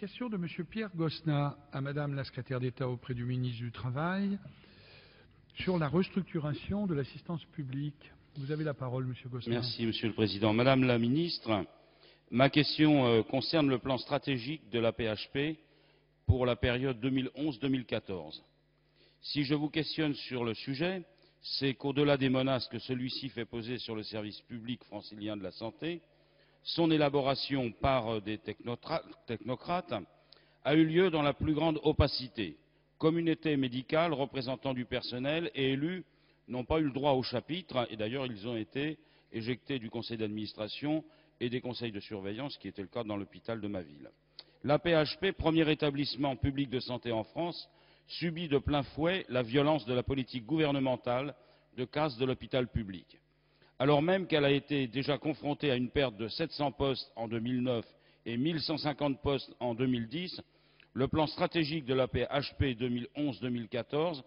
Question de M. Pierre Gosselin à Madame la secrétaire d'État auprès du ministre du Travail sur la restructuration de l'assistance publique. Vous avez la parole, M. Gosselin. Merci, Monsieur le Président. Madame la Ministre, ma question concerne le plan stratégique de la PHP pour la période 2011-2014. Si je vous questionne sur le sujet, c'est qu'au-delà des menaces que celui-ci fait peser sur le service public francilien de la santé, son élaboration par des technocrates a eu lieu dans la plus grande opacité. Communauté médicale, représentants du personnel et élus n'ont pas eu le droit au chapitre, et d'ailleurs ils ont été éjectés du conseil d'administration et des conseils de surveillance, qui était le cas dans l'hôpital de ma ville. La PHP, premier établissement public de santé en France, subit de plein fouet la violence de la politique gouvernementale de casse de l'hôpital public. Alors même qu'elle a été déjà confrontée à une perte de 700 postes en 2009 et 1150 postes en 2010, le plan stratégique de la PHP 2011-2014,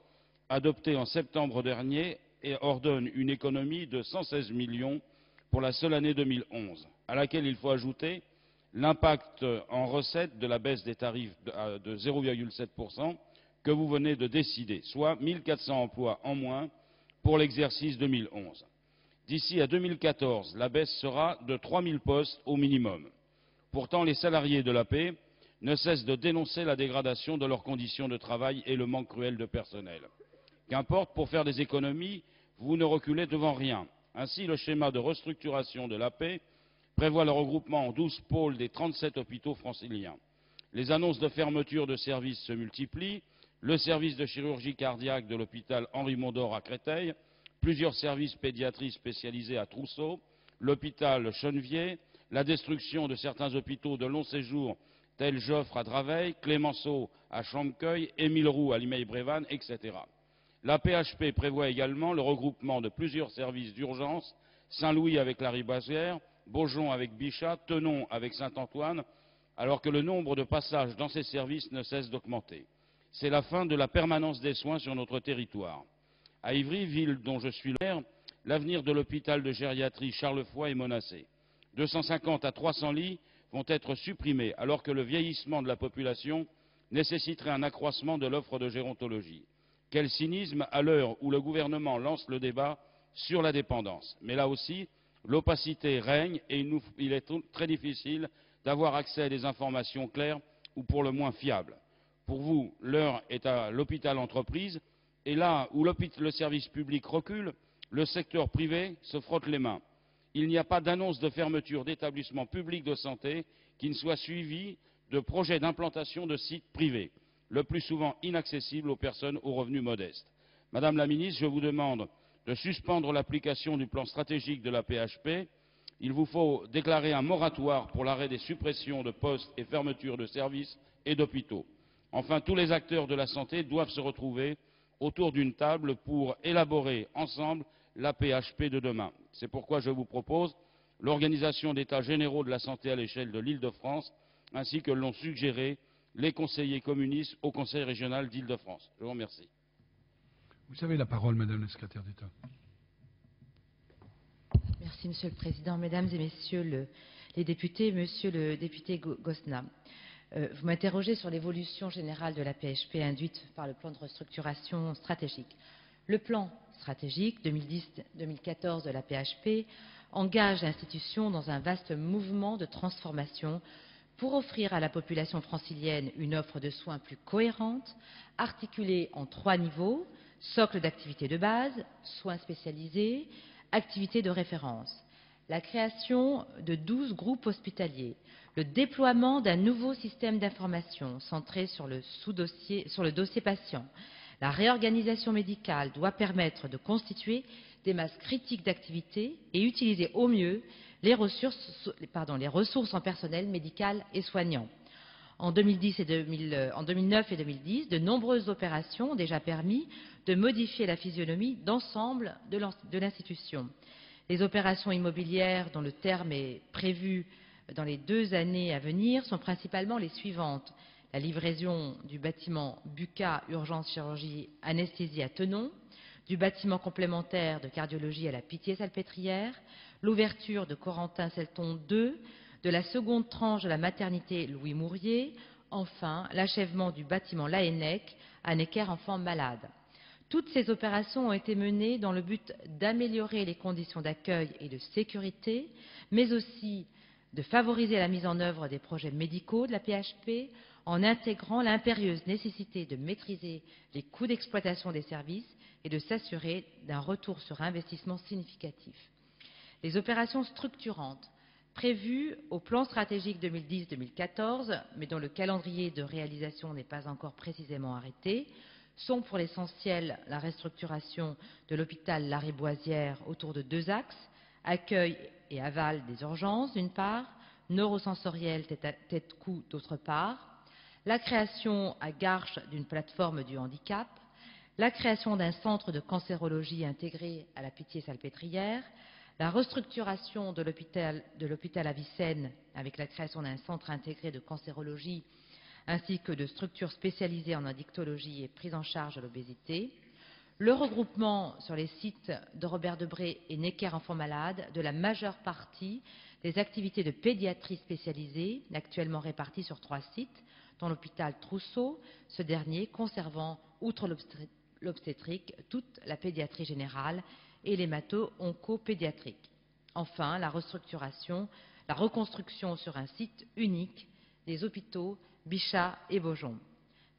adopté en septembre dernier, ordonne une économie de 116 millions pour la seule année 2011, à laquelle il faut ajouter l'impact en recettes de la baisse des tarifs de 0,7% que vous venez de décider, soit 1400 emplois en moins pour l'exercice 2011. D'ici à 2014, la baisse sera de 3000 postes au minimum. Pourtant, les salariés de la paix ne cessent de dénoncer la dégradation de leurs conditions de travail et le manque cruel de personnel. Qu'importe, pour faire des économies, vous ne reculez devant rien. Ainsi, le schéma de restructuration de la paix prévoit le regroupement en 12 pôles des 37 hôpitaux franciliens. Les annonces de fermeture de services se multiplient. Le service de chirurgie cardiaque de l'hôpital Henri Mondor à Créteil, plusieurs services pédiatrie spécialisés à Trousseau, l'hôpital Chenevier, la destruction de certains hôpitaux de long séjour tels Joffre à Draveil, Clémenceau à Chambecueil, Émile Roux à Limeil-Brévannes, etc. La PHP prévoit également le regroupement de plusieurs services d'urgence, Saint-Louis avec la Ribazière, Beaujon avec Bichat, Tenon avec Saint-Antoine, alors que le nombre de passages dans ces services ne cesse d'augmenter. C'est la fin de la permanence des soins sur notre territoire. À Ivry, ville dont je suis le maire, l'avenir de l'hôpital de gériatrie Charlefoy est menacé. 250 à 300 lits vont être supprimés, alors que le vieillissement de la population nécessiterait un accroissement de l'offre de gérontologie. Quel cynisme à l'heure où le gouvernement lance le débat sur la dépendance. Mais là aussi, l'opacité règne et il est très difficile d'avoir accès à des informations claires ou pour le moins fiables. Pour vous, l'heure est à l'hôpital-entreprise, et là où le service public recule, le secteur privé se frotte les mains. Il n'y a pas d'annonce de fermeture d'établissements publics de santé qui ne soit suivie de projets d'implantation de sites privés, le plus souvent inaccessibles aux personnes aux revenus modestes. Madame la ministre, je vous demande de suspendre l'application du plan stratégique de la PHP. Il vous faut déclarer un moratoire pour l'arrêt des suppressions de postes et fermetures de services et d'hôpitaux. Enfin, tous les acteurs de la santé doivent se retrouver autour d'une table pour élaborer ensemble la PHP de demain. C'est pourquoi je vous propose l'organisation d'états généraux de la santé à l'échelle de l'Île-de-France, ainsi que l'ont suggéré les conseillers communistes au Conseil régional d'Île-de-France. Je vous remercie. Vous avez la parole, Madame la secrétaire d'État. Merci, Monsieur le Président. Mesdames et Messieurs les députés, Monsieur le député Gosselin, vous m'interrogez sur l'évolution générale de la PHP induite par le plan de restructuration stratégique. Le plan stratégique 2010-2014 de la PHP engage l'institution dans un vaste mouvement de transformation pour offrir à la population francilienne une offre de soins plus cohérente, articulée en 3 niveaux: socle d'activité de base, soins spécialisés, activités de référence, la création de 12 groupes hospitaliers, le déploiement d'un nouveau système d'information centré sur le dossier patient. La réorganisation médicale doit permettre de constituer des masses critiques d'activité et utiliser au mieux les ressources en personnel médical et soignant. En 2009 et 2010, de nombreuses opérations ont déjà permis de modifier la physionomie d'ensemble de l'institution. Les opérations immobilières dont le terme est prévu dans les 2 années à venir sont principalement les suivantes: la livraison du bâtiment Buca Urgence Chirurgie Anesthésie à Tenon, du bâtiment complémentaire de cardiologie à la Pitié-Salpêtrière, l'ouverture de Corentin-Selton 2, de la seconde tranche de la maternité Louis Mourier, enfin l'achèvement du bâtiment Laennec à Necker-Enfants Malades. Toutes ces opérations ont été menées dans le but d'améliorer les conditions d'accueil et de sécurité, mais aussi de favoriser la mise en œuvre des projets médicaux de la PHP en intégrant l'impérieuse nécessité de maîtriser les coûts d'exploitation des services et de s'assurer d'un retour sur investissement significatif. Les opérations structurantes prévues au plan stratégique 2010-2014, mais dont le calendrier de réalisation n'est pas encore précisément arrêté, sont pour l'essentiel la restructuration de l'hôpital Lariboisière autour de 2 axes, accueil et aval des urgences d'une part, neurosensoriel tête-cou d'autre part, la création à Garches d'une plateforme du handicap, la création d'un centre de cancérologie intégré à la Pitié-Salpêtrière, la restructuration de l'hôpital Avicenne avec la création d'un centre intégré de cancérologie ainsi que de structures spécialisées en addictologie et prise en charge de l'obésité, le regroupement sur les sites de Robert Debré et Necker Enfants Malades de la majeure partie des activités de pédiatrie spécialisée, actuellement réparties sur 3 sites, dont l'hôpital Trousseau, ce dernier conservant, outre l'obstétrique, toute la pédiatrie générale et l'hémato-oncopédiatrique. Enfin, la reconstruction sur un site unique des hôpitaux Bichat et Beaujon.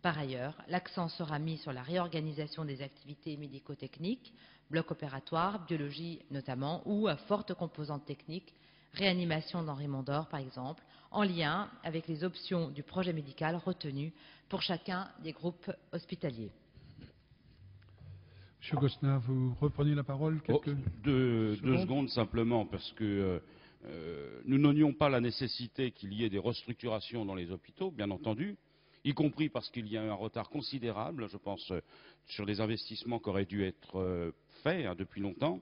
Par ailleurs, l'accent sera mis sur la réorganisation des activités médico-techniques, bloc opératoire, biologie notamment, ou à forte composante technique, réanimation d'Henri Mondor par exemple, en lien avec les options du projet médical retenues pour chacun des groupes hospitaliers. Monsieur Gosselin, vous reprenez la parole deux secondes simplement, parce que nous n'ignorons pas la nécessité qu'il y ait des restructurations dans les hôpitaux, bien entendu, y compris parce qu'il y a eu un retard considérable, je pense, sur des investissements qui auraient dû être faits depuis longtemps.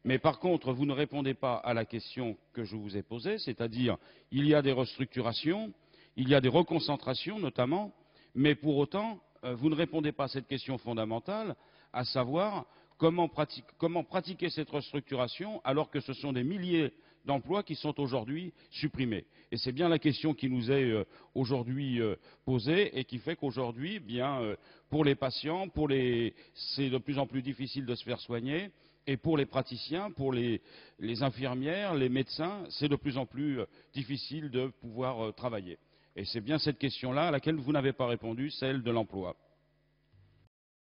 Mais par contre, vous ne répondez pas à la question que je vous ai posée, c'est-à-dire il y a des restructurations, il y a des reconcentrations notamment, mais pour autant, vous ne répondez pas à cette question fondamentale, à savoir comment pratiquer cette restructuration alors que ce sont des milliers d'emplois qui sont aujourd'hui supprimés. Et c'est bien la question qui nous est aujourd'hui posée et qui fait qu'aujourd'hui, pour les patients, c'est de plus en plus difficile de se faire soigner. Et pour les praticiens, pour les infirmières, les médecins, c'est de plus en plus difficile de pouvoir travailler. Et c'est bien cette question-là à laquelle vous n'avez pas répondu, celle de l'emploi.